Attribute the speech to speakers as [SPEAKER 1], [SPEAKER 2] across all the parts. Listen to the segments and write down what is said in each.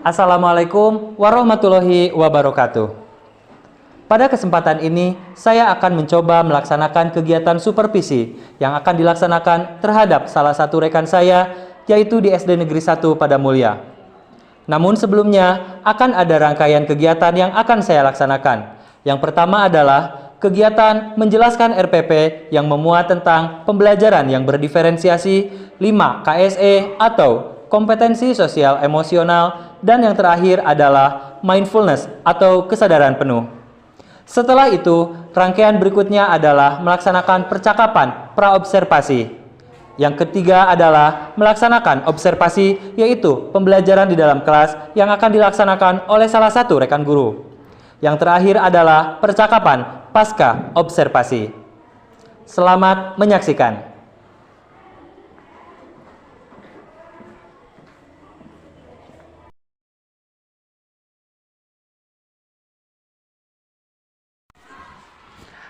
[SPEAKER 1] Assalamualaikum warahmatullahi wabarakatuh. Pada kesempatan ini, saya akan mencoba melaksanakan kegiatan supervisi yang akan dilaksanakan terhadap salah satu rekan saya, yaitu di SD Negeri 1 Padamulya. Namun sebelumnya, akan ada rangkaian kegiatan yang akan saya laksanakan. Yang pertama adalah kegiatan menjelaskan RPP yang memuat tentang pembelajaran yang berdiferensiasi 5 KSE atau kompetensi sosial emosional, dan yang terakhir adalah mindfulness atau kesadaran penuh. Setelah itu, rangkaian berikutnya adalah melaksanakan percakapan praobservasi. Yang ketiga adalah melaksanakan observasi, yaitu pembelajaran di dalam kelas yang akan dilaksanakan oleh salah satu rekan guru. Yang terakhir adalah percakapan pasca observasi. Selamat menyaksikan.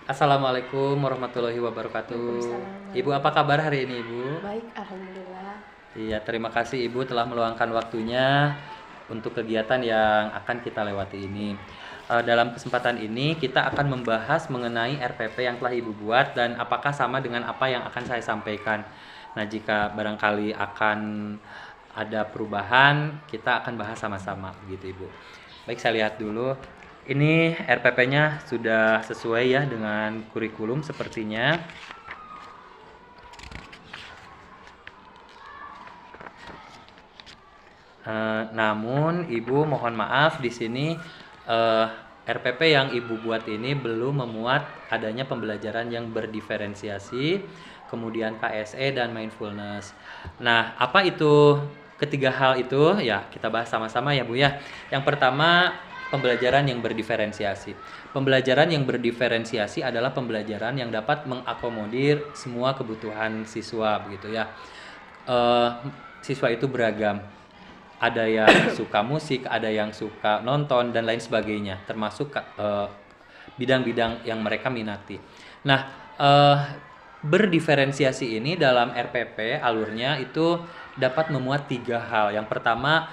[SPEAKER 1] Assalamualaikum warahmatullahi wabarakatuh. Ibu, apa kabar hari ini, Ibu?
[SPEAKER 2] Baik, alhamdulillah.
[SPEAKER 1] Iya, terima kasih Ibu telah meluangkan waktunya untuk kegiatan yang akan kita lewati ini. Dalam kesempatan ini kita akan membahas mengenai RPP yang telah Ibu buat dan apakah sama dengan apa yang akan saya sampaikan. Nah, jika barangkali akan ada perubahan, kita akan bahas sama-sama gitu, Ibu. Baik, saya lihat dulu. Ini RPP-nya sudah sesuai ya dengan kurikulum sepertinya. Namun Ibu mohon maaf, di sini RPP yang Ibu buat ini belum memuat adanya pembelajaran yang berdiferensiasi, kemudian KSE dan mindfulness. Nah, apa itu ketiga hal itu? Ya, kita bahas sama-sama ya Bu ya. Yang pertama, pembelajaran yang berdiferensiasi. Pembelajaran yang berdiferensiasi adalah pembelajaran yang dapat mengakomodir semua kebutuhan siswa begitu ya. Siswa itu beragam. Ada yang suka musik, ada yang suka nonton dan lain sebagainya, termasuk bidang-bidang yang mereka minati. Nah, berdiferensiasi ini dalam RPP alurnya itu dapat memuat tiga hal. Yang pertama,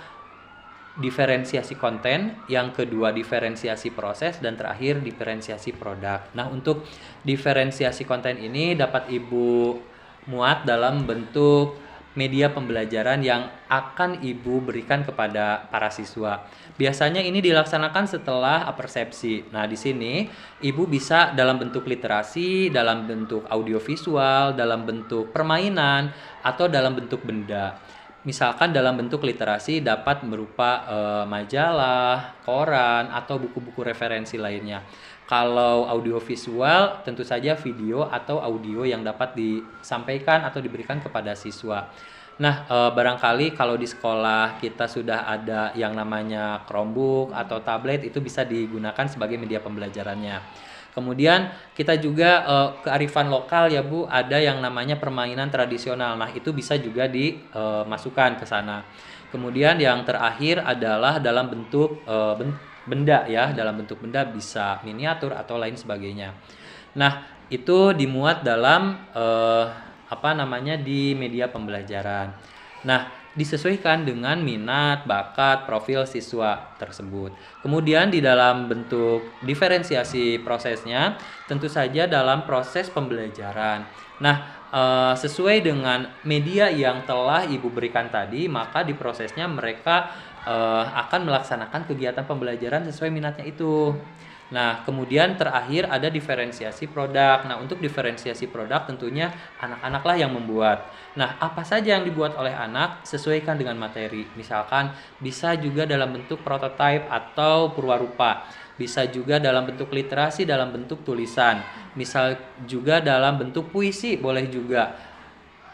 [SPEAKER 1] diferensiasi konten, yang kedua diferensiasi proses, dan terakhir diferensiasi produk. Nah, untuk diferensiasi konten ini dapat Ibu muat dalam bentuk media pembelajaran yang akan Ibu berikan kepada para siswa. Biasanya ini dilaksanakan setelah persepsi. Nah, di sini Ibu bisa dalam bentuk literasi, dalam bentuk audiovisual, dalam bentuk permainan, atau dalam bentuk benda. Misalkan dalam bentuk literasi dapat berupa majalah, koran, atau buku-buku referensi lainnya. Kalau audiovisual tentu saja video atau audio yang dapat disampaikan atau diberikan kepada siswa. Nah, barangkali kalau di sekolah kita sudah ada yang namanya Chromebook atau tablet, itu bisa digunakan sebagai media pembelajarannya. Kemudian kita juga kearifan lokal ya Bu, ada yang namanya permainan tradisional. Nah, itu bisa juga dimasukkan ke sana. Kemudian yang terakhir adalah dalam bentuk benda ya, dalam bentuk benda bisa miniatur atau lain sebagainya. Nah, itu dimuat dalam di media pembelajaran. Nah, disesuaikan dengan minat, bakat, profil siswa tersebut. Kemudian di dalam bentuk diferensiasi prosesnya, tentu saja dalam proses pembelajaran. Nah, sesuai dengan media yang telah Ibu berikan tadi, maka di prosesnya mereka akan melaksanakan kegiatan pembelajaran sesuai minatnya itu. Nah, kemudian terakhir ada diferensiasi produk. Nah, untuk diferensiasi produk tentunya anak-anaklah yang membuat. Nah, apa saja yang dibuat oleh anak sesuaikan dengan materi. Misalkan bisa juga dalam bentuk prototipe atau purwarupa. Bisa juga dalam bentuk literasi, dalam bentuk tulisan. Misal juga dalam bentuk puisi, boleh juga.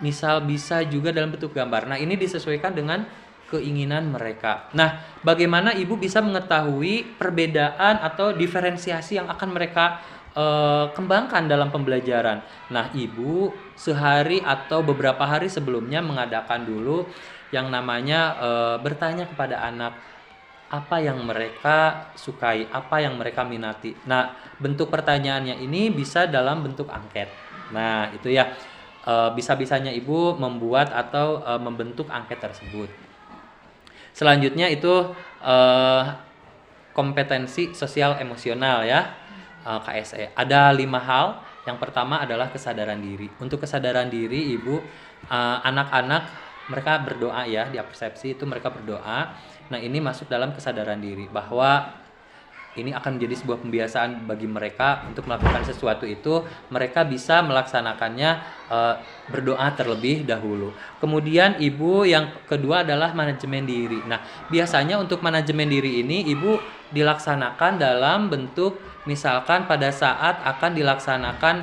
[SPEAKER 1] Misal bisa juga dalam bentuk gambar. Nah, ini disesuaikan dengan keinginan mereka. Nah, bagaimana Ibu bisa mengetahui perbedaan atau diferensiasi yang akan mereka kembangkan dalam pembelajaran? Nah, Ibu sehari atau beberapa hari sebelumnya mengadakan dulu yang namanya bertanya kepada anak apa yang mereka sukai, apa yang mereka minati. Nah, bentuk pertanyaannya ini bisa dalam bentuk angket. Nah, itu ya, bisa-bisanya Ibu membuat atau membentuk angket tersebut. Selanjutnya itu eh, kompetensi sosial emosional ya, KSE. Ada 5 hal. Yang pertama adalah kesadaran diri. Untuk kesadaran diri, Ibu, anak-anak mereka berdoa ya, di persepsi itu mereka berdoa. Nah, ini masuk dalam kesadaran diri bahwa ini akan menjadi sebuah pembiasaan bagi mereka untuk melakukan sesuatu itu, mereka bisa melaksanakannya berdoa terlebih dahulu. Kemudian Ibu, yang kedua adalah manajemen diri. Nah, biasanya untuk manajemen diri ini Ibu dilaksanakan dalam bentuk misalkan pada saat akan dilaksanakan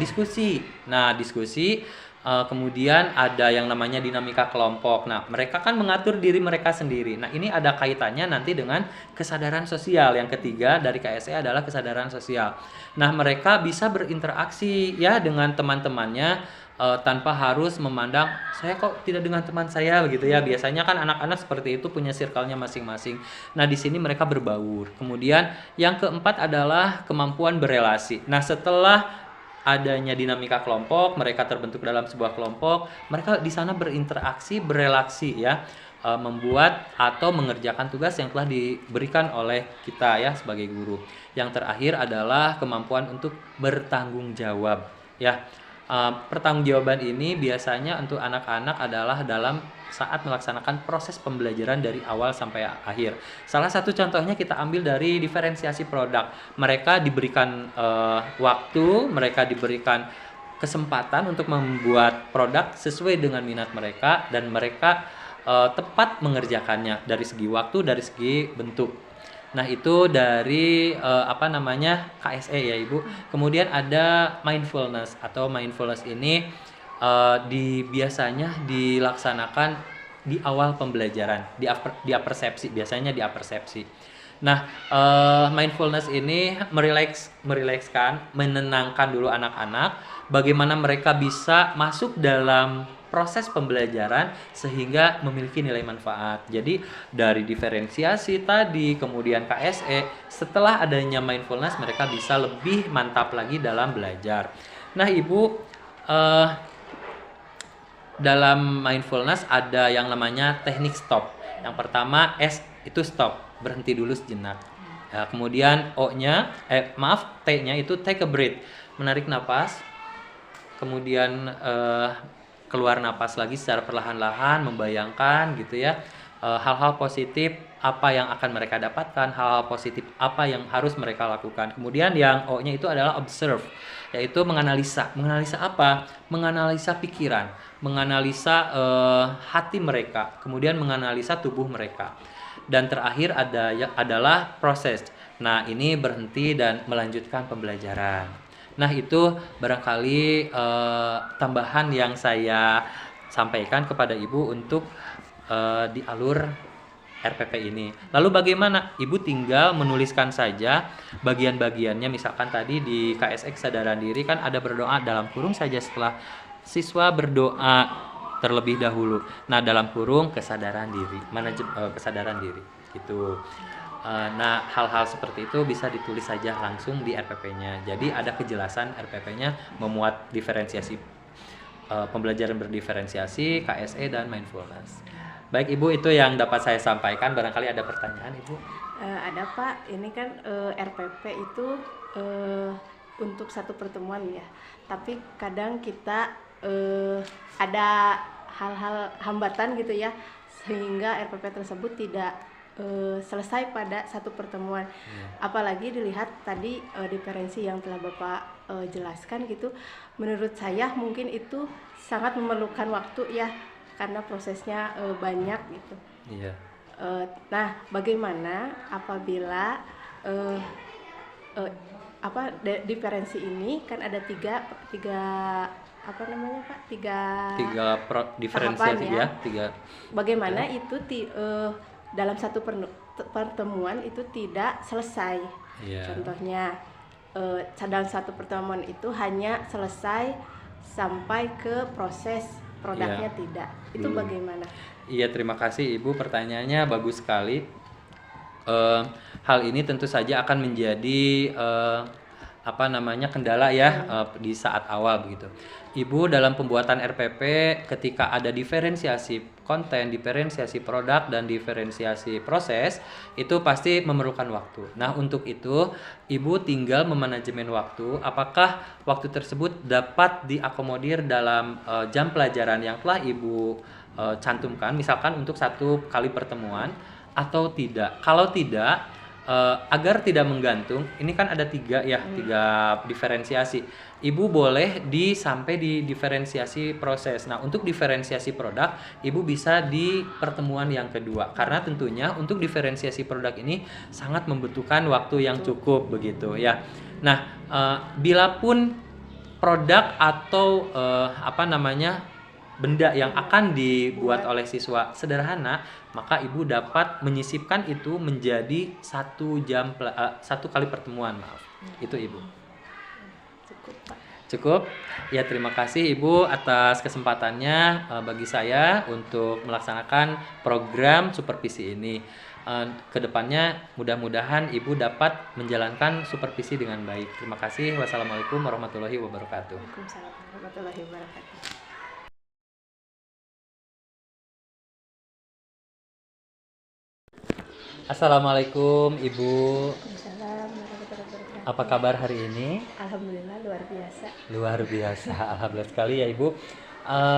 [SPEAKER 1] diskusi. Nah, diskusi kemudian ada yang namanya dinamika kelompok. Nah, mereka kan mengatur diri mereka sendiri. Nah, ini ada kaitannya nanti dengan kesadaran sosial. Yang ketiga dari KSE adalah kesadaran sosial. Nah, mereka bisa berinteraksi ya dengan teman-temannya tanpa harus memandang saya kok tidak dengan teman saya begitu ya. Biasanya kan anak-anak seperti itu punya circle-nya masing-masing. Nah, di sini mereka berbaur. Kemudian yang keempat adalah kemampuan berelasi. Nah, setelah adanya dinamika kelompok, mereka terbentuk dalam sebuah kelompok, mereka di sana berinteraksi, berelasi ya, membuat atau mengerjakan tugas yang telah diberikan oleh kita ya sebagai guru. Yang terakhir adalah kemampuan untuk bertanggung jawab ya. Pertanggungjawaban ini biasanya untuk anak-anak adalah dalam saat melaksanakan proses pembelajaran dari awal sampai akhir. Salah satu contohnya kita ambil dari diferensiasi produk. Mereka diberikan waktu, mereka diberikan kesempatan untuk membuat produk sesuai dengan minat mereka dan mereka tepat mengerjakannya dari segi waktu, dari segi bentuk. Nah, itu dari KSE ya Ibu. Kemudian ada mindfulness atau mindfulness ini biasanya dilaksanakan di awal pembelajaran, di apersepsi, biasanya di apersepsi. Nah, mindfulness ini merilekskan, menenangkan dulu anak-anak, bagaimana mereka bisa masuk dalam proses pembelajaran sehingga memiliki nilai manfaat. Jadi dari diferensiasi tadi, kemudian KSE, setelah adanya mindfulness mereka bisa lebih mantap lagi dalam belajar. Nah, Ibu, dalam mindfulness ada yang namanya teknik stop. Yang pertama S itu stop, berhenti dulu sejenak. Kemudian T-nya itu take a breath, menarik napas. Kemudian keluar napas lagi secara perlahan-lahan, membayangkan gitu ya, hal-hal positif apa yang akan mereka dapatkan, hal-hal positif apa yang harus mereka lakukan. Kemudian yang O-nya itu adalah observe, yaitu menganalisa. Menganalisa apa? Menganalisa pikiran, menganalisa hati mereka, kemudian menganalisa tubuh mereka. Dan terakhir adalah proses. Nah, ini berhenti dan melanjutkan pembelajaran. Nah, itu barangkali tambahan yang saya sampaikan kepada Ibu untuk di alur RPP ini. Lalu bagaimana? Ibu tinggal menuliskan saja bagian-bagiannya. Misalkan tadi di KSE kesadaran diri kan ada berdoa dalam kurung saja setelah siswa berdoa terlebih dahulu. Nah, dalam kurung kesadaran diri, kesadaran diri gitu. Nah, hal-hal seperti itu bisa ditulis saja langsung di RPP-nya. Jadi ada kejelasan RPP-nya memuat diferensiasi pembelajaran berdiferensiasi, KSE dan mindfulness. Baik Ibu, itu yang dapat saya sampaikan. Barangkali ada pertanyaan Ibu?
[SPEAKER 2] Ada Pak, ini kan RPP itu untuk satu pertemuan ya. Tapi kadang kita ada hal-hal hambatan gitu ya, sehingga RPP tersebut tidak selesai pada satu pertemuan. Apalagi dilihat tadi diferensi yang telah Bapak jelaskan gitu, menurut saya mungkin itu sangat memerlukan waktu ya, karena prosesnya banyak gitu.
[SPEAKER 1] Iya.
[SPEAKER 2] Nah, bagaimana apabila diferensi ini kan ada tiga
[SPEAKER 1] diferensiasi ya.
[SPEAKER 2] Bagaimana itu dalam satu pertemuan itu tidak selesai. Contohnya dalam satu pertemuan itu hanya selesai sampai ke proses produknya tidak. Itu bagaimana?
[SPEAKER 1] Iya, terima kasih Ibu, pertanyaannya bagus sekali. Hal ini tentu saja akan menjadi kendala ya di saat awal begitu. Ibu dalam pembuatan RPP ketika ada diferensiasi konten, diferensiasi produk dan diferensiasi proses itu pasti memerlukan waktu. Nah, untuk itu Ibu tinggal memanajemen waktu, apakah waktu tersebut dapat diakomodir dalam jam pelajaran yang telah Ibu cantumkan misalkan untuk 1 kali pertemuan atau tidak. Kalau tidak, agar tidak menggantung, ini kan ada 3 ya, 3 diferensiasi. Ibu boleh sampai di diferensiasi proses. Nah, untuk diferensiasi produk, Ibu bisa di pertemuan yang kedua. Karena tentunya untuk diferensiasi produk ini sangat membutuhkan waktu yang cukup begitu ya. Nah, bila pun produk atau benda yang akan dibuat oleh siswa sederhana, maka Ibu dapat menyisipkan itu menjadi 1 kali pertemuan, maaf. Itu Ibu.
[SPEAKER 2] Cukup, Pak.
[SPEAKER 1] Cukup? Ya, terima kasih Ibu atas kesempatannya bagi saya untuk melaksanakan program supervisi ini. Kedepannya mudah-mudahan Ibu dapat menjalankan supervisi dengan baik. Terima kasih. Wassalamualaikum warahmatullahi wabarakatuh.
[SPEAKER 2] Waalaikumsalam warahmatullahi wabarakatuh.
[SPEAKER 1] Assalamualaikum Ibu.
[SPEAKER 2] Waalaikumsalam warahmatullahi wabarakatuh.
[SPEAKER 1] Apa kabar hari ini?
[SPEAKER 2] Alhamdulillah luar biasa.
[SPEAKER 1] Luar biasa, alhamdulillah sekali ya Ibu.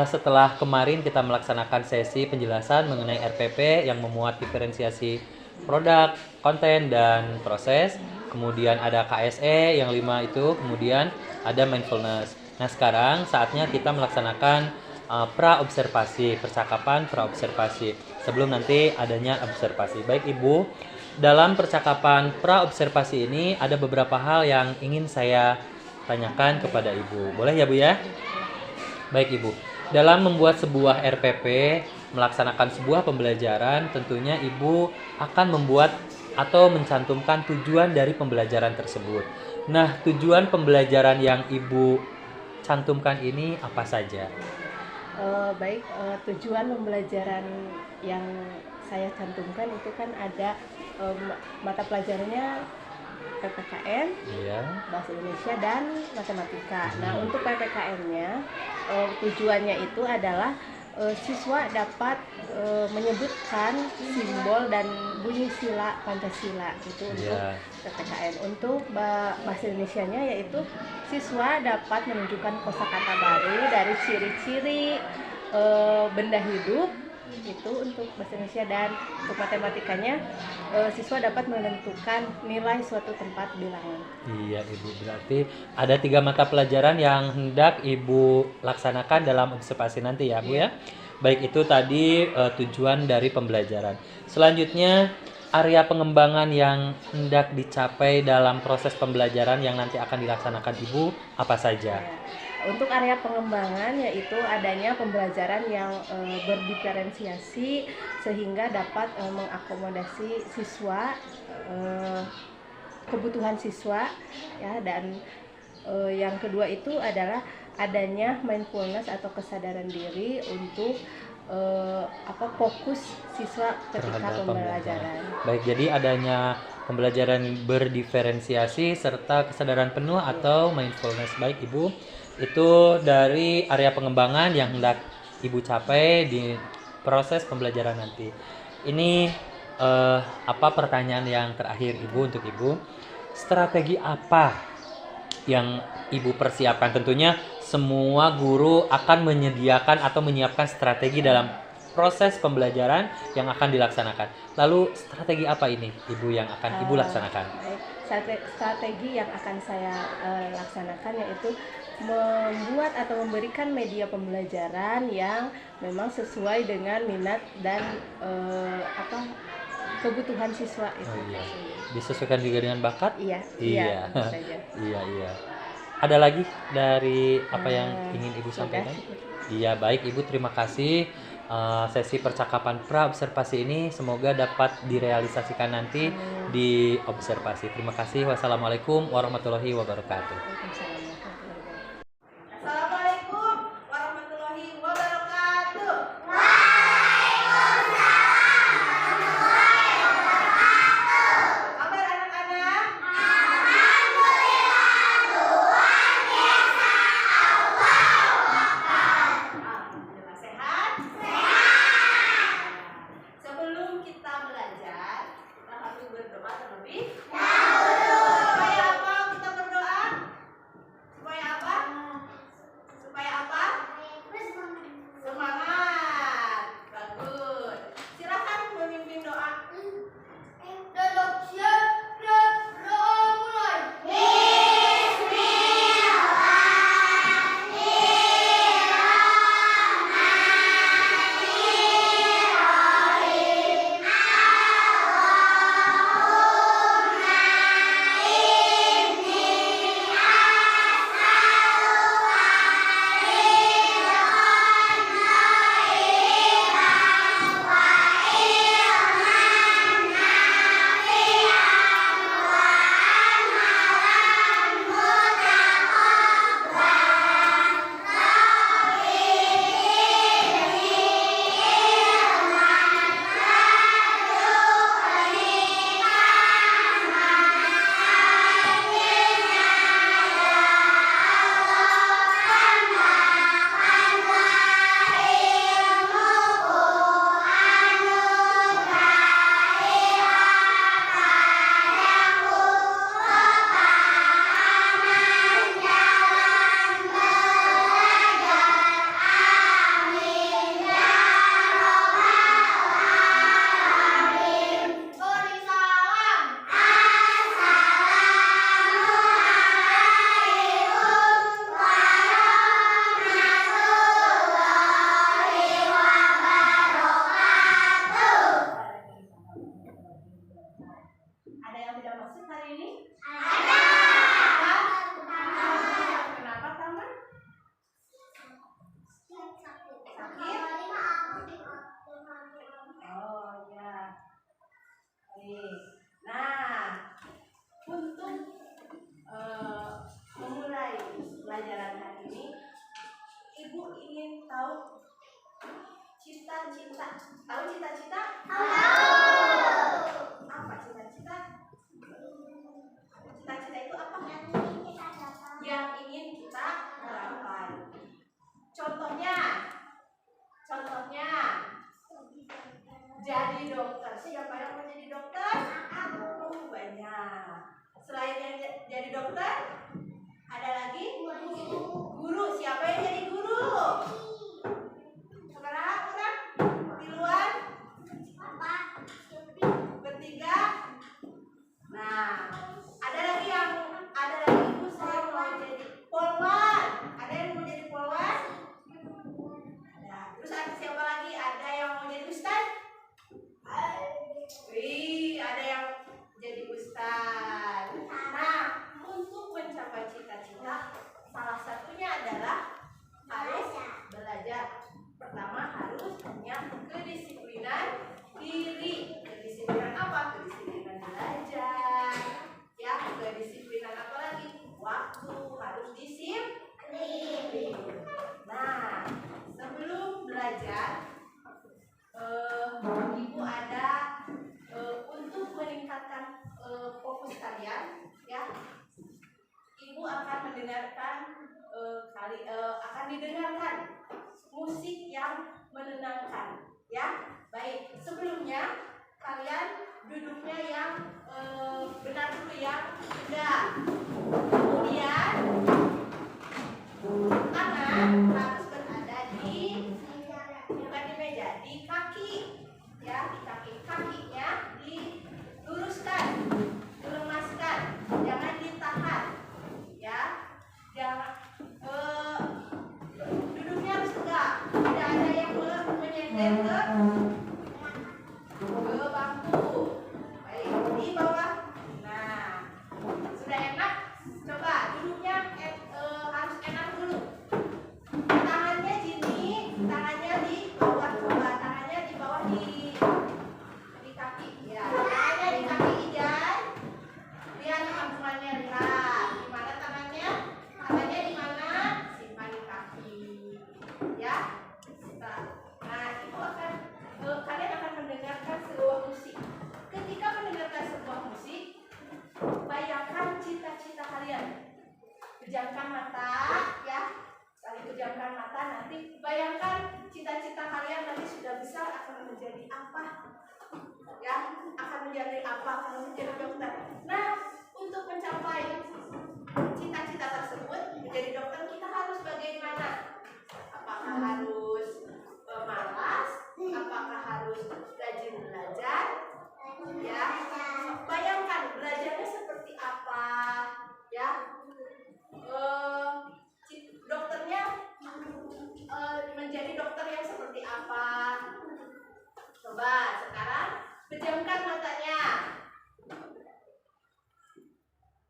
[SPEAKER 1] Setelah kemarin kita melaksanakan sesi penjelasan mengenai RPP yang memuat diferensiasi produk, konten, dan proses. Kemudian ada KSE yang 5 itu, kemudian ada mindfulness. Nah, sekarang saatnya kita melaksanakan pra-observasi, percakapan pra-observasi sebelum nanti adanya observasi. Baik Ibu, dalam percakapan pra-observasi ini ada beberapa hal yang ingin saya tanyakan kepada Ibu. Boleh ya Bu ya? Baik Ibu, dalam membuat sebuah RPP, melaksanakan sebuah pembelajaran, tentunya Ibu akan membuat atau mencantumkan tujuan dari pembelajaran tersebut. Nah, tujuan pembelajaran yang Ibu cantumkan ini apa saja?
[SPEAKER 2] Baik, tujuan pembelajaran yang saya cantumkan itu kan ada mata pelajarannya PPKN,
[SPEAKER 1] Iya.
[SPEAKER 2] Bahasa Indonesia, dan Matematika. Nah, untuk PPKN-nya tujuannya itu adalah siswa dapat menyebutkan simbol dan bunyi sila Pancasila itu untuk PPKN. Untuk Bahasa Indonesianya yaitu siswa dapat menunjukkan kosakata baru dari ciri-ciri benda hidup itu untuk Bahasa Indonesia, dan untuk matematikanya siswa dapat menentukan nilai suatu tempat bilangan.
[SPEAKER 1] Iya Ibu, berarti ada 3 mata pelajaran yang hendak Ibu laksanakan dalam observasi nanti ya Bu ya. Baik, itu tadi tujuan dari pembelajaran. Selanjutnya area pengembangan yang hendak dicapai dalam proses pembelajaran yang nanti akan dilaksanakan Ibu apa saja?
[SPEAKER 2] Ya. Untuk area pengembangan yaitu adanya pembelajaran yang berdiferensiasi sehingga dapat mengakomodasi siswa, kebutuhan siswa ya, dan yang kedua itu adalah adanya mindfulness atau kesadaran diri untuk fokus siswa ketika pembelajaran.
[SPEAKER 1] Baik, jadi adanya pembelajaran berdiferensiasi serta kesadaran penuh atau mindfulness. Baik Ibu, itu dari area pengembangan yang hendak Ibu capai di proses pembelajaran nanti. Ini pertanyaan yang terakhir Ibu, untuk Ibu, strategi apa yang Ibu persiapkan? Tentunya semua guru akan menyediakan atau menyiapkan strategi dalam proses pembelajaran yang akan dilaksanakan. Lalu strategi apa ini Ibu yang akan Ibu laksanakan?
[SPEAKER 2] Strategi yang akan saya laksanakan yaitu membuat atau memberikan media pembelajaran yang memang sesuai dengan minat dan kebutuhan siswa itu.
[SPEAKER 1] Oh, iya. Disesuaikan juga dengan bakat?
[SPEAKER 2] Iya.
[SPEAKER 1] Iya. Ada lagi dari apa yang ingin Ibu sampaikan? Iya, baik Ibu, terima kasih. Sesi percakapan pra-observasi ini semoga dapat direalisasikan nanti di observasi. Terima kasih. Wassalamualaikum warahmatullahi wabarakatuh.
[SPEAKER 3] Assalamualaikum warahmatullahi wabarakatuh. Kabar anak-anak? Alhamdulillah ada masuk hari ini?
[SPEAKER 4] Ada.
[SPEAKER 3] Kenapa Taman? Oh ya. Baik. Nah, untuk memulai pelajaran hari ini, Ibu ingin tahu cita-cita. Tahu cita-cita? Apa cita-cita? Cita-cita itu apa? Yang ingin kita gapai. Contohnya, jadi dokter. Siapa yang mau jadi dokter? Banyak. Selain yang jadi dokter, ada lagi guru. Siapa yang jadi guru? Sekarang kurang di luar bertiga. Nah, ada lagi ibu, saya mau jadi polwan. Ada yang mau jadi polwan? Ada. Terus ada siapa lagi? Ada yang mau jadi ustaz? Wih, ada yang jadi ustaz. Nah, untuk mencapai cita-cita, salah satunya adalah harus belajar. Pertama harus punya kedisiplinan diri. Kedisiplinan apa? Kedisiplinan belajar. Ya, kedisiplinan apa lagi? Waktu harus disiplin. Nah, sebelum belajar, Ibu ada untuk meningkatkan fokus kalian, ya. Ibu akan mendengarkan akan didengarkan musik yang menenangkan, ya. Baik, sebelumnya kalian duduknya yang benar dulu ya, sudah. Kemudian tangan harus berada bukan di meja, di kaki, ya, di kaki. Kakinya diluruskan, dilemaskan, jangan ditahan, ya. Jangan duduknya harus tegak, tidak ada yang menyender ke bangku. Baik, di bawah. Nah, sudah enak. Coba duduknya harus enak dulu. Tangannya gini, tangannya di bawah. Coba tangannya di bawah di kaki, ya. Tangannya di kaki Ijan. Lihat teman-temannya, lihat. Di mana tangannya? Tangannya di mana? Simpan di kaki, ya. Nah, itu kalian akan mendengarkan sebuah musik. Ketika mendengarkan sebuah musik, bayangkan cita-cita kalian. Pejamkan mata, ya. Kali pejamkan mata, nanti bayangkan cita-cita kalian nanti sudah besar akan menjadi apa, ya. Akan menjadi apa? Akan menjadi dokter. Nah, untuk mencapai cita-cita tersebut menjadi dokter, kita harus bagaimana? Apakah harus malas? Apakah harus rajin belajar? Ya, bayangkan belajarnya seperti apa, ya. Dokternya menjadi dokter yang seperti apa? Coba sekarang pejamkan matanya,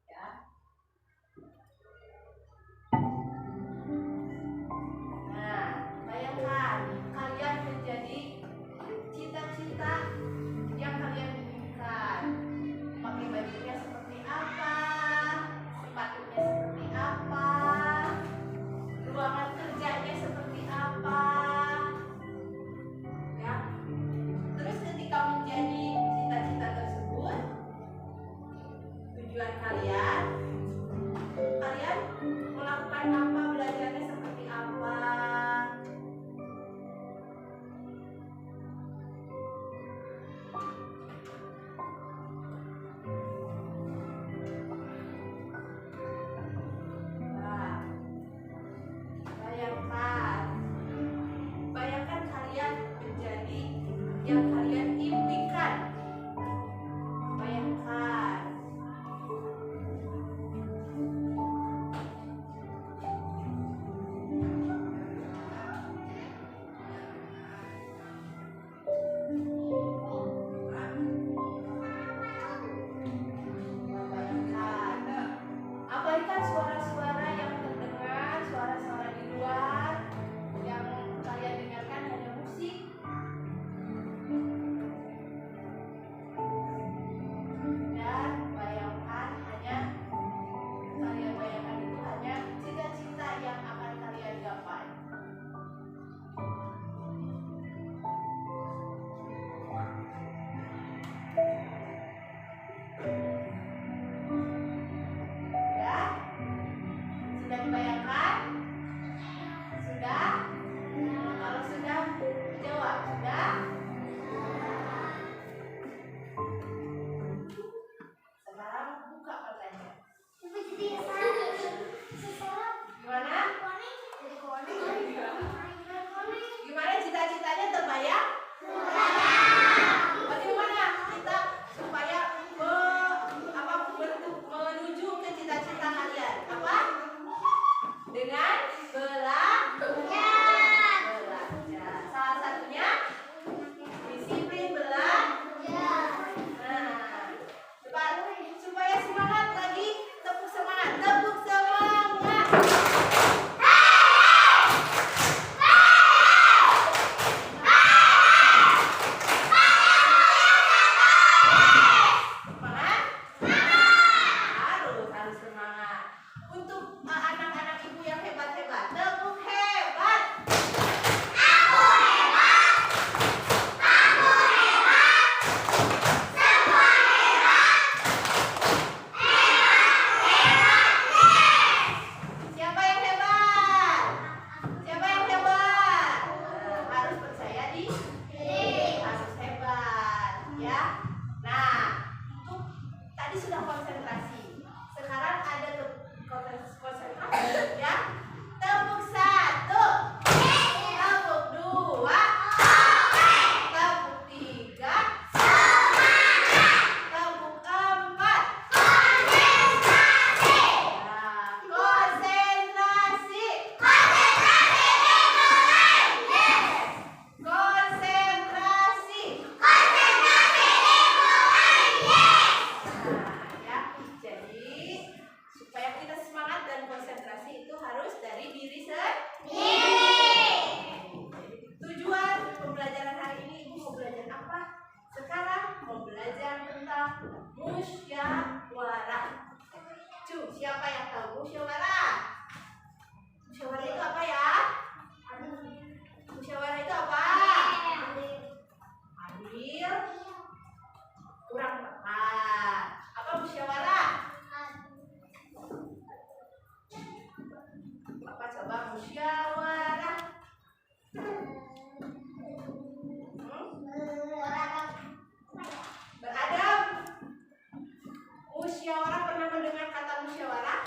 [SPEAKER 3] ya. Nah, bayangkan kalian menjadi cita-cita yang kalian inginkan. Pakai bajunya seperti apa? Sepatunya seperti apa? Ruangan kerjanya seperti apa? Ya. Terus ketika menjadi cita-cita tersebut, tujuan kalian melakukan apa? Belajarnya seperti apa? Nah, bayangkan kalian menjadi yang kalian impikan. Bayangkan. konsentrasi. Sekarang ada konsentrasi ya. Tepuk 1, tepuk 2, tepuk 3, tepuk 4. Nah, konsentrasi. Konsentrasi. Ya, jadi supaya kita semangat dan konsentrasi itu harus dari diri sendiri. Tujuan pembelajaran hari ini Ibu mau belajar apa? Sekarang mau belajar tentang musyawarah. Siapa yang tahu musyawarah? Musyawarah itu apa ya? Musyawarah itu apa? Adil, kurang tepat. Apa musyawarah? Apa coba musyawarah? Beradab. Musyawarah, pernah mendengar kata musyawarah?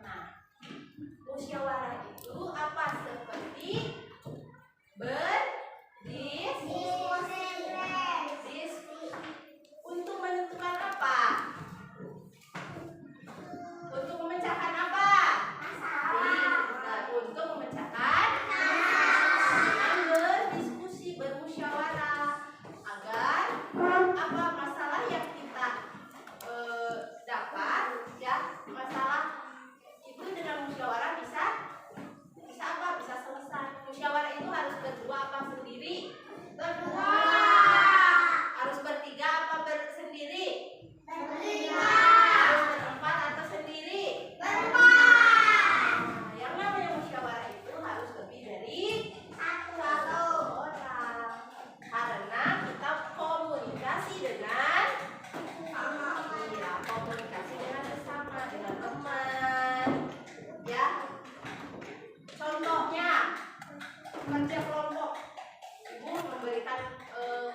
[SPEAKER 3] Nah, musyawarah itu apa? Seperti berdiskusi. Untuk menentukan apa? Untuk memecahkan apa? Untuk memecahkan dengan berdiskusi, bermusyawarah agar apa masalah yang kita dapat ya, masalah itu dengan musyawarah bisa apa? Bisa selesai. Musyawarah itu harus berdua apa sendiri? Berdua. Harus bertiga apa bersendiri? Bertiga. Harus berempat atau sendiri? Berempat. Yang namanya musyawarah itu harus lebih dari satu orang. Karena kita komunikasi dengan komunikasi dengan bersama, dengan teman. Ya. Contohnya kerja kelompok. Ibu memberikan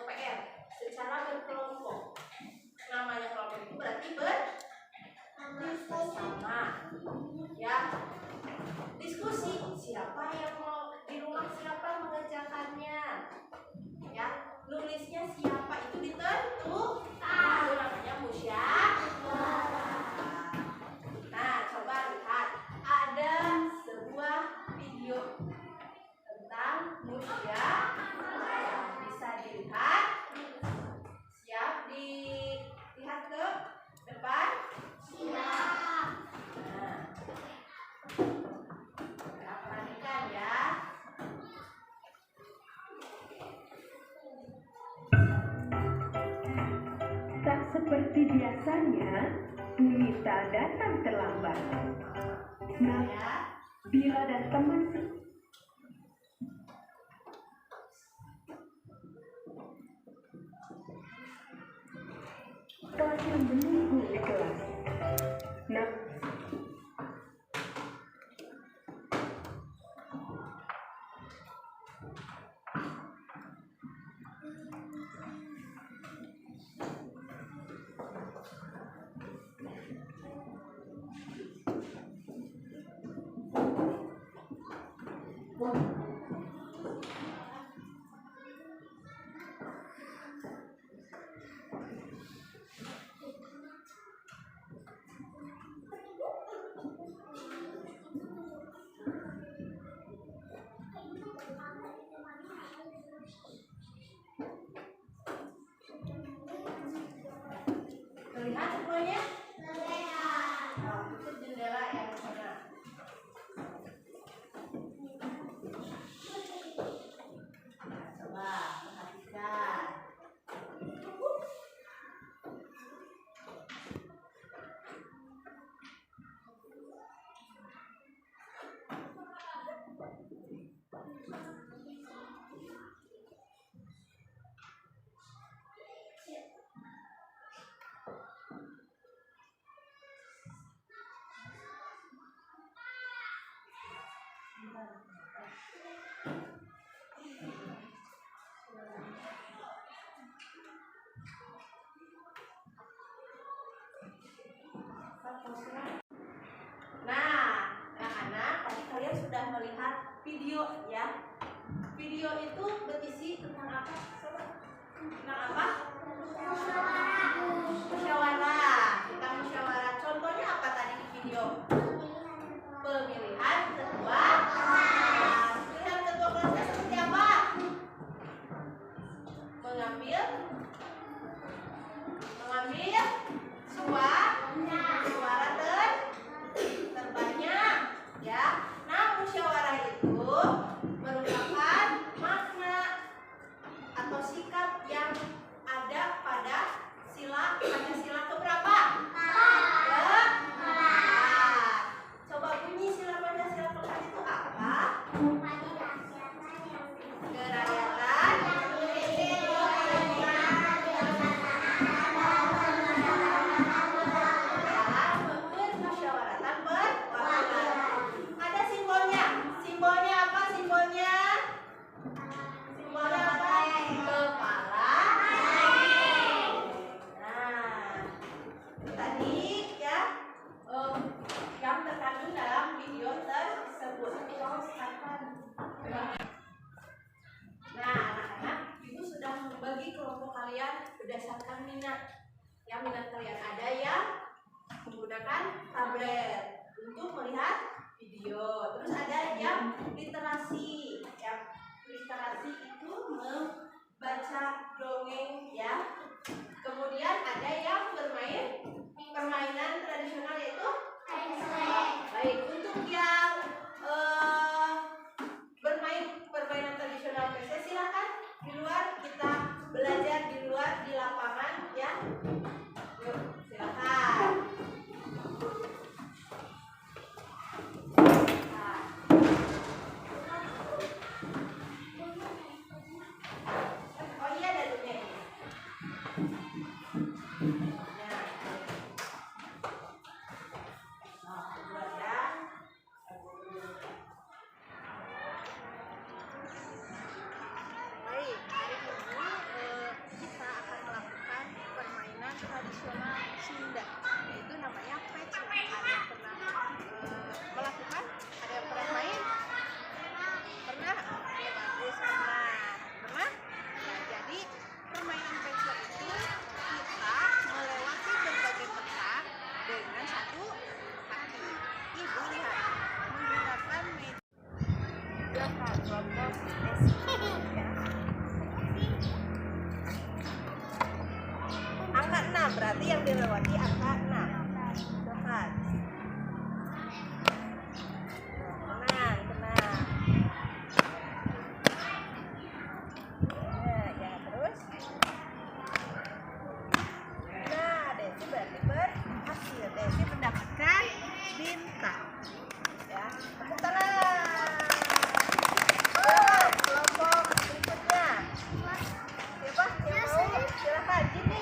[SPEAKER 3] PR secara berkelompok. Namanya kelompok itu berarti bersama. Ya. Diskusi, siapa yang mau di rumah, siapa mengerjakannya. Ya, nulisnya siapa itu ditentukan. Itu namanya musyawarah. Nah, coba lihat. Ada sebuah video tentang musyawarah. Bisa dilihat. Siap, dilihat ke depan. Siap. Nah, perhatikan ya.
[SPEAKER 4] Tak seperti biasanya, Bu Mita datang terlambat. Nah,
[SPEAKER 3] Ya.
[SPEAKER 4] Bila dan teman telah menunggu di kelas. Nah,
[SPEAKER 3] Terlihat semuanya? Terlihat. Nah, tutup jendela yang sana. Nah, coba perhatikan. Nah, anak-anak, tadi kalian sudah melihat video ya. Video itu berisi tentang apa? Coba. Tentang apa? Musyawarah. Tentang musyawarah. Contohnya apa tadi di video? Pemilihan ketua kelas. Pemilihan ketua kelasnya seperti apa? Mengambil suara terbanyak ya. Nah, musyawarah itu merupakan makna atau sikap yang ada pada sila keberapa? Keempat. Coba bunyi sila Pancasila keempat itu apa? Kerakyatan, musyawaratan berwakilan. Ada simbolnya. Simbolnya apa? Simbolnya apa? Kepala. Nah, tadi ya yang terkandung dalam video tersebut. Nah, anak-anak, ibu sudah membagi kelompok kalian berdasarkan minat. Yang minat kalian ada yang menggunakan tablet untuk melihat video. Terus ada yang literasi. Yang literasi itu membaca dongeng ya. Kemudian ada yang bermain permainan tradisional yaitu baik, untuk yang bermain permainan tradisional PC silakan di luar, kita belajar di luar di lapangan ya. Yuk, silakan. Oh iya, ada dunia ini. Baik, hari ini kita akan melakukan permainan tradisional Sunda, yaitu namanya pecel. Ada yang pernah melakukan? Ada yang pernah main? Pernah? Oke, bagus. Pernah? Ya, jadi permainan pecel itu kita melewati berbagai peta dengan satu kaki. Ibu lihat, menggunakan media kelompok ya. Angka 6 berarti yang dilewati angka 6. Lihat. Tenang. Ya, terus. Nah, Desi berarti berhasil. Desi mendapatkan bintang. Ya, tepuk tangan. Kelompok berikutnya. Siapa yang mau? Silakan, Jimmy.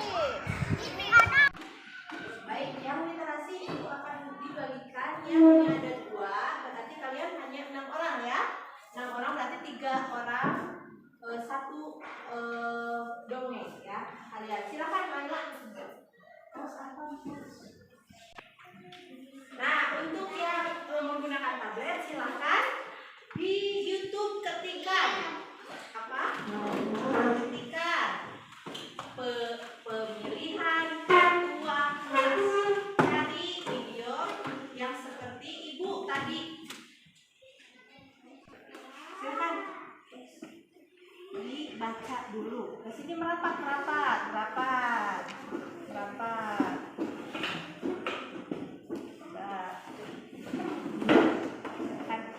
[SPEAKER 3] Baik, yang literasi itu akan dibagikan. Yang ini ada 2, berarti kalian hanya 6 orang ya. 6 orang berarti 3 orang satu dongeng ya. Kalian silakan Laila. Nah, untuk yang menggunakan tablet silakan di YouTube ketikkan apa? Ketikkan pemilihan ketua kelas. Cari video yang seperti ibu tadi. Silakan dibaca dulu. Ke sini merapat.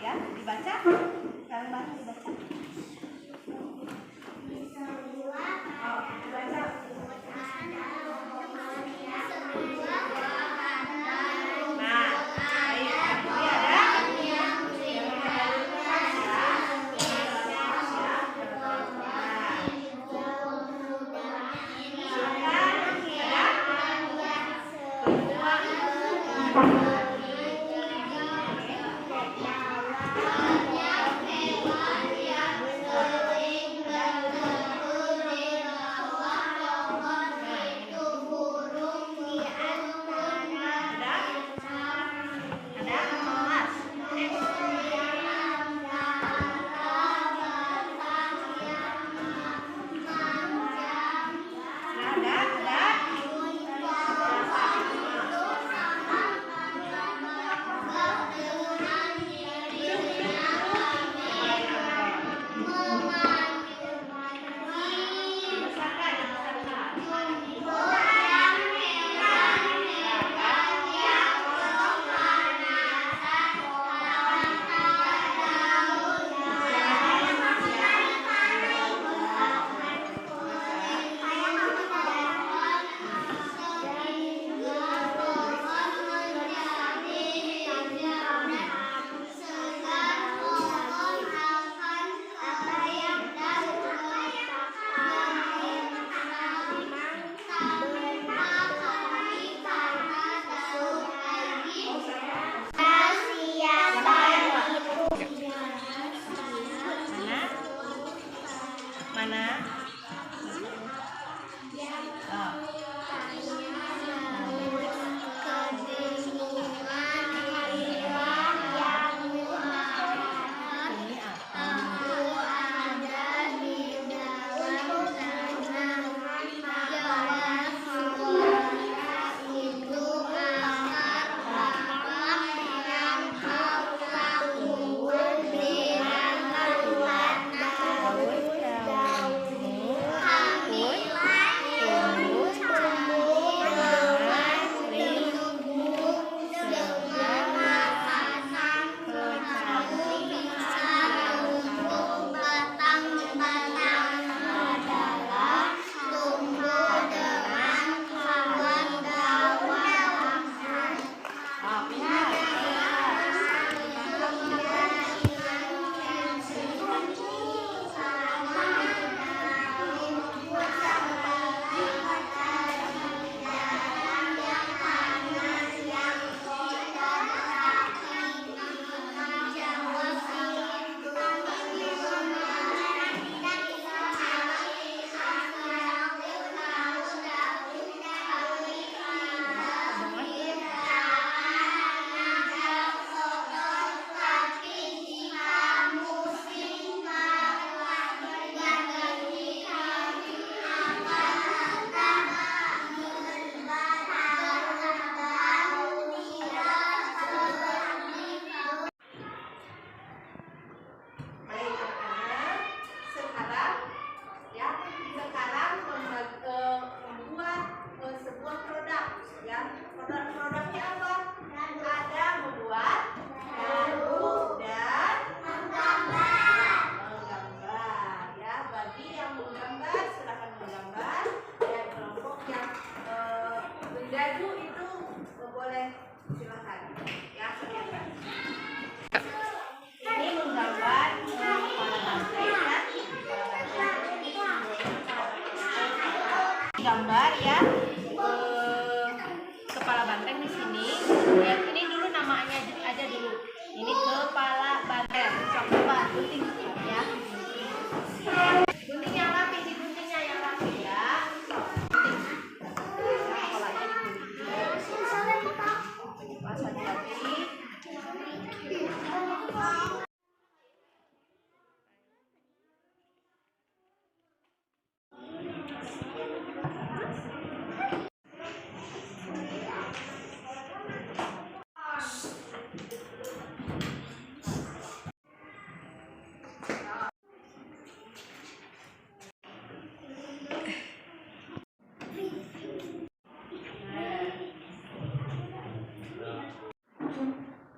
[SPEAKER 3] Ya, dibaca. Kalian bantu dibaca. Oh, dibaca. Nah, ini ada. Silakan baju itu boleh silakan ya silakan. Ini menggambar kepala banteng ya. Gambar ya kepala banteng di sini. Ya, ini dulu namanya aja dulu. Ini kepala banteng. Coba gunting ya. Gunting yang rapi, diguntingnya yang rapi ya. Kepalanya digunting. Pas hati-hati.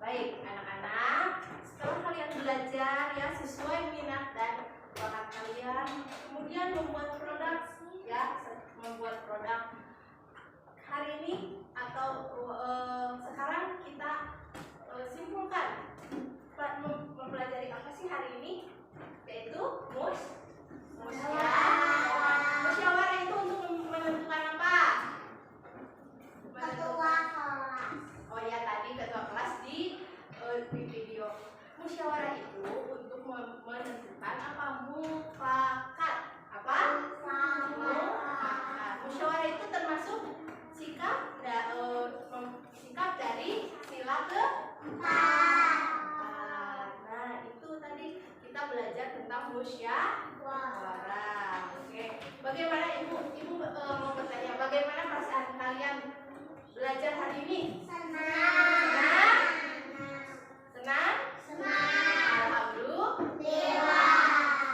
[SPEAKER 3] Baik, anak-anak, setelah kalian belajar ya sesuai minat dan bakat kalian, kemudian membuat produk ya, membuat produk hari ini atau sekarang kita simpulkan mempelajari apa sih hari ini, yaitu musyawarah. Musyawarah itu untuk menentukan apa? Oh ya, tadi ketua kelas di video. Musyawarah itu untuk menentukan apa? Mufakat. Apa? Mufakat. Musyawarah itu termasuk sikap dari sila keempat. Nah, itu tadi kita belajar tentang musyawarah. Oke. Bagaimana ibu mau bertanya, bagaimana perasaan kalian belajar hari ini? Senang? Alhamdulillah.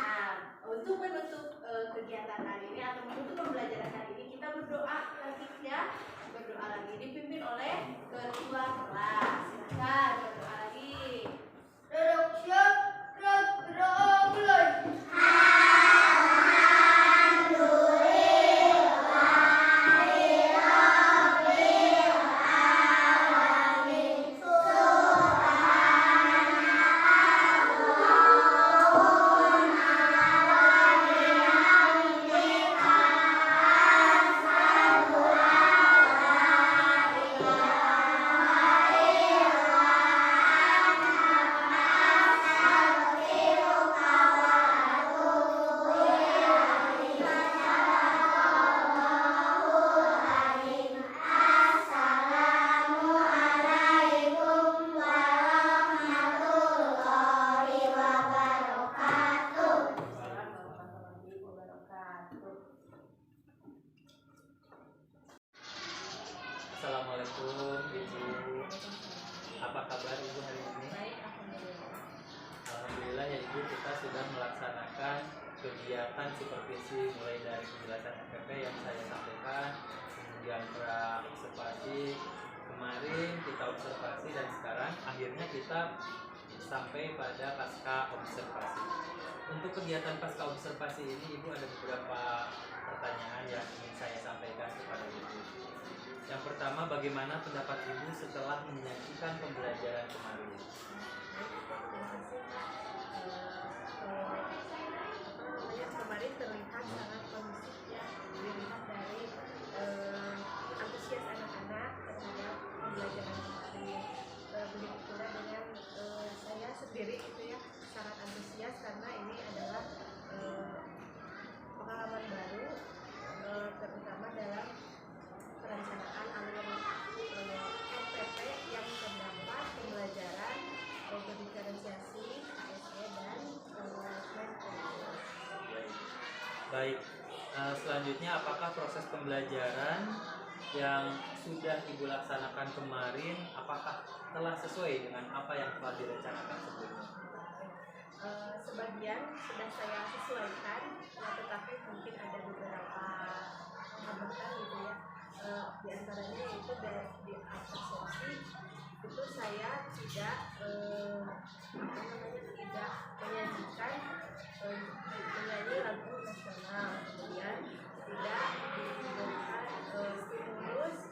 [SPEAKER 3] Nah, untuk menutup kegiatan hari ini atau menutup pembelajaran hari ini, kita berdoa lagi ya. Berdoa lagi dipimpin oleh ketua kelas. Silakan berdoa lagi. Duduk siap, berdoa mulai.
[SPEAKER 1] Assalamualaikum Ibu. Apa kabar Ibu hari ini? Alhamdulillah ya Ibu, kita sudah melaksanakan kegiatan supervisi mulai dari penjelasan FPP yang saya sampaikan, kemudian pra observasi, kemarin kita observasi dan sekarang akhirnya kita sampai pada pasca observasi. Untuk kegiatan pasca observasi ini Ibu ada beberapa pertanyaan yang ingin saya sampaikan kepada Ibu. Yang pertama, bagaimana pendapat Ibu setelah menyaksikan pembelajaran kemarin?
[SPEAKER 2] Kemarin terlihat sangat kondusif ya, dilihat dari antusias anak-anak terhadap pembelajaran kemarin. Begitu pula dengan saya sendiri itu ya, sangat antusias karena ini adalah pengalaman baru, terutama dalam perencanaan alur RPP yang terdapat pembelajaran diferensiasi, KSE dan
[SPEAKER 1] Baik, selanjutnya apakah proses pembelajaran yang sudah Ibu laksanakan kemarin, apakah telah sesuai dengan apa yang telah direncanakan sebelumnya?
[SPEAKER 2] Sebagian sudah saya sesuaikan, tetapi mungkin ada beberapa hambatan gitu ya. Di antaranya itu di apresiasi itu saya tidak tidak menyajikan menyanyi lagu nasional, kemudian tidak diberikan stimulus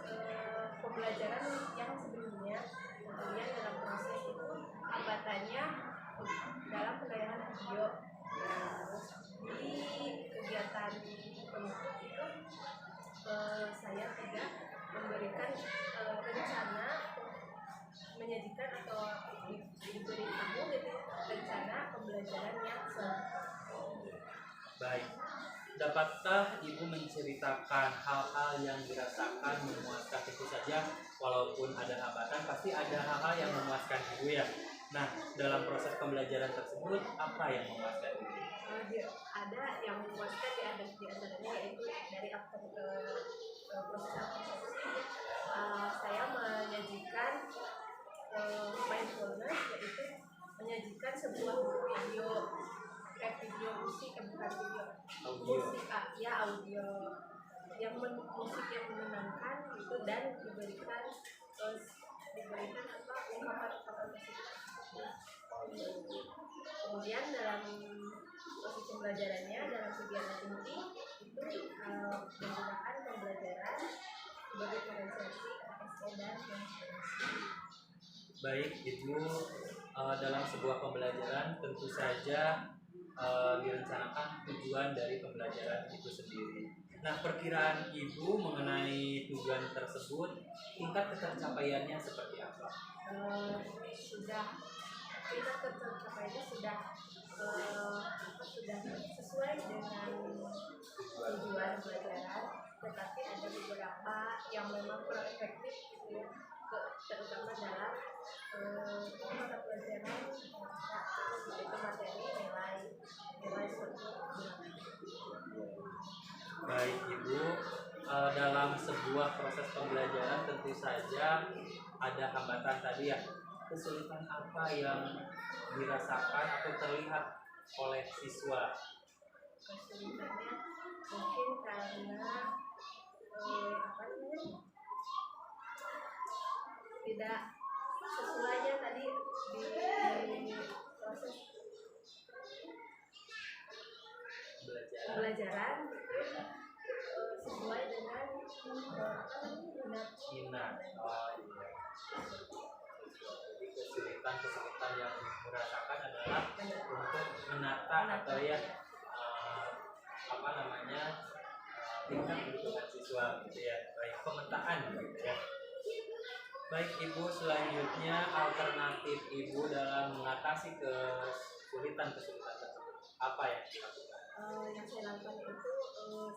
[SPEAKER 1] menceritakan hal-hal yang dirasakan memuaskan. Tentu saja walaupun ada hambatan pasti ada hal-hal yang memuaskan Ibu ya. Nah, dalam proses pembelajaran tersebut apa yang memuaskan Ibu?
[SPEAKER 2] Ada yang memuaskan di antaranya yaitu dari proses adaptasi. Saya menyajikan mindfulness, yaitu menyajikan sebuah video musik, bukan video
[SPEAKER 1] Audio.
[SPEAKER 2] musik, audio yang musik yang menenangkan itu, dan diberikan ungkapan positif. Kemudian dalam proses pembelajarannya, dalam kegiatan inti itu menggunakan pembelajaran sebagai diferensiasi, ASE, dan transferensi.
[SPEAKER 1] Baik, Ibu, dalam sebuah pembelajaran tentu saja direncanakan tujuan dari pembelajaran itu sendiri. Nah, perkiraan Ibu mengenai tujuan tersebut, tingkat ketercapaiannya seperti apa?
[SPEAKER 2] Tingkat ketercapaiannya sudah sesuai dengan tujuan pembelajaran, tetapi ada beberapa yang memang kurang efektif, gitu ya, terutama dalam mata pelajaran, yaitu materi, nilai seperti itu.
[SPEAKER 1] Baik, Ibu, dalam sebuah proses pembelajaran tentu saja ada hambatan tadi ya. Kesulitan apa yang dirasakan atau terlihat oleh siswa?
[SPEAKER 2] Kesulitannya mungkin karena tidak sesuainya tadi di proses pembelajaran sesuai dengan
[SPEAKER 1] Minat. Oh iya. Jadi kesulitan yang dirasakan adalah untuk menata atau ya tingkat kebutuhan siswa gitu ya. Baik, pemetaan gitu ya. Baik, Ibu, selanjutnya alternatif Ibu dalam mengatasi kesulitan tersebut apa yang dilakukan?
[SPEAKER 2] Yang saya lakukan itu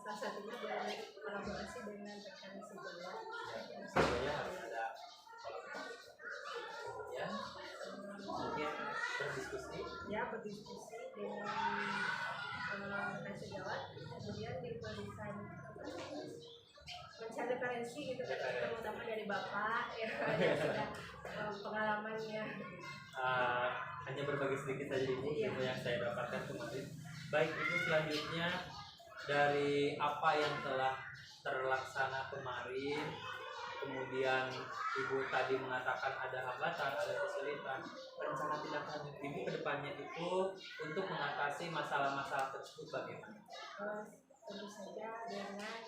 [SPEAKER 2] salah satunya dari kolaborasi dengan rekan sejawat.
[SPEAKER 1] Sejawatnya harus ada kolaborasi. Kemudian mungkin berdiskusi. Ya,
[SPEAKER 2] berdiskusi dengan rekan sejawat, kemudian diberikan mencari referensi gitu, terutama dari Bapak ya, yang sudah pengalamannya.
[SPEAKER 1] Hanya berbagi sedikit saja Ibu, itu yang saya dapatkan kemarin. Baik, Ibu, selanjutnya dari apa yang telah terlaksana kemarin, kemudian Ibu tadi mengatakan ada hambatan, ada kesulitan, rencana tindak lanjut Ibu ke depannya itu untuk mengatasi masalah-masalah tersebut bagaimana?
[SPEAKER 2] Tentu saja dengan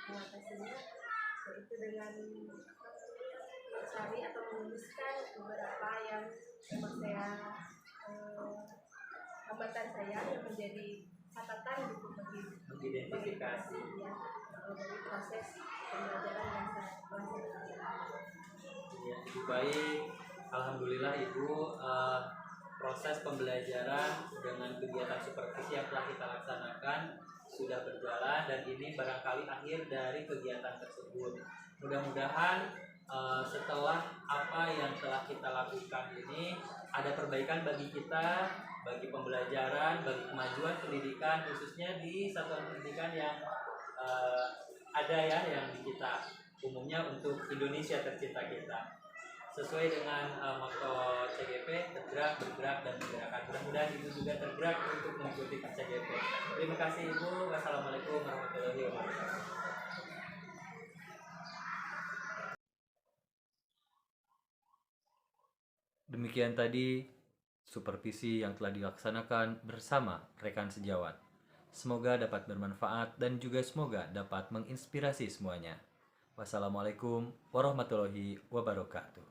[SPEAKER 2] mengatasinya, yaitu dengan mencari atau menuliskan beberapa yang memang saya hambatan saya yang menjadi catatan gitu,
[SPEAKER 1] mengidentifikasi
[SPEAKER 2] ya dari proses pembelajaran yang saya lakukan.
[SPEAKER 1] Ya, Ibu, baik, alhamdulillah Ibu, proses pembelajaran dengan kegiatan supervisi yang telah kita laksanakan sudah berjalan, dan ini barangkali akhir dari kegiatan tersebut. Mudah-mudahan setelah apa yang telah kita lakukan ini ada perbaikan bagi kita, bagi pembelajaran, bagi kemajuan pendidikan, khususnya di satuan pendidikan yang ada ya, yang di kita umumnya untuk Indonesia tercinta kita. Sesuai dengan motto CGP, tergerak, bergerak, dan menggerakkan. Mudah-mudahan Ibu juga tergerak untuk mengikuti CGP. Terima kasih Ibu. Wassalamualaikum warahmatullahi wabarakatuh. Demikian tadi supervisi yang telah dilaksanakan bersama rekan sejawat. Semoga dapat bermanfaat dan juga semoga dapat menginspirasi semuanya. Wassalamualaikum warahmatullahi wabarakatuh.